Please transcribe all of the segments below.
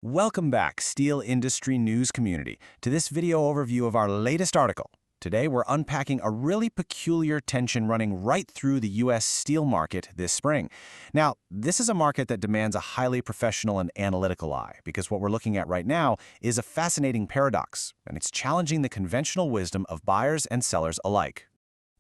Welcome back, steel industry news community, to this video overview of our latest article. Today, we're unpacking a really peculiar tension running right through the U.S. steel market this spring. Now, this is a market that demands a highly professional and analytical eye, because what we're looking at right now is a fascinating paradox, and it's challenging the conventional wisdom of buyers and sellers alike.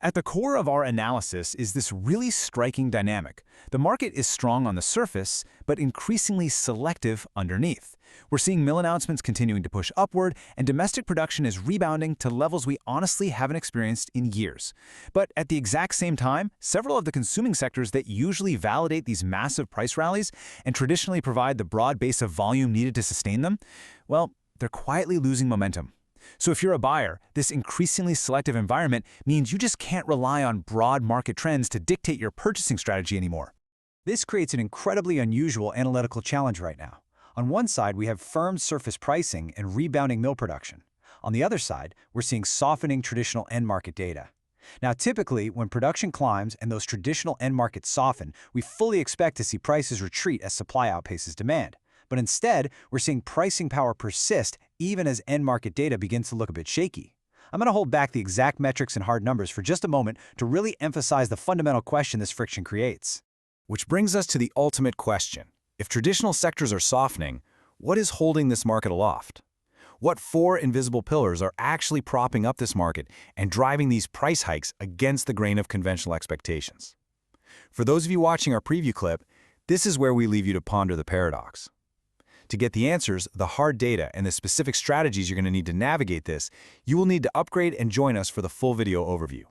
At the core of our analysis is this really striking dynamic. The market is strong on the surface, but increasingly selective underneath. We're seeing mill announcements continuing to push upward, and domestic production is rebounding to levels we honestly haven't experienced in years. But at the exact same time, several of the consuming sectors that usually validate these massive price rallies and traditionally provide the broad base of volume needed to sustain them, well, they're quietly losing momentum. So if you're a buyer, this increasingly selective environment means you just can't rely on broad market trends to dictate your purchasing strategy anymore. This creates an incredibly unusual analytical challenge right now. On one side, we have firm surface pricing and rebounding mill production. On the other side, we're seeing softening traditional end market data. Now, typically, when production climbs and those traditional end markets soften, we fully expect to see prices retreat as supply outpaces demand. But instead, we're seeing pricing power persist even as end market data begins to look a bit shaky. I'm going to hold back the exact metrics and hard numbers for just a moment to really emphasize the fundamental question this friction creates. Which brings us to the ultimate question. If traditional sectors are softening, what is holding this market aloft? What four invisible pillars are actually propping up this market and driving these price hikes against the grain of conventional expectations? For those of you watching our preview clip, this is where we leave you to ponder the paradox. To get the answers, the hard data, and the specific strategies you're going to need to navigate this, you will need to upgrade and join us for the full video overview.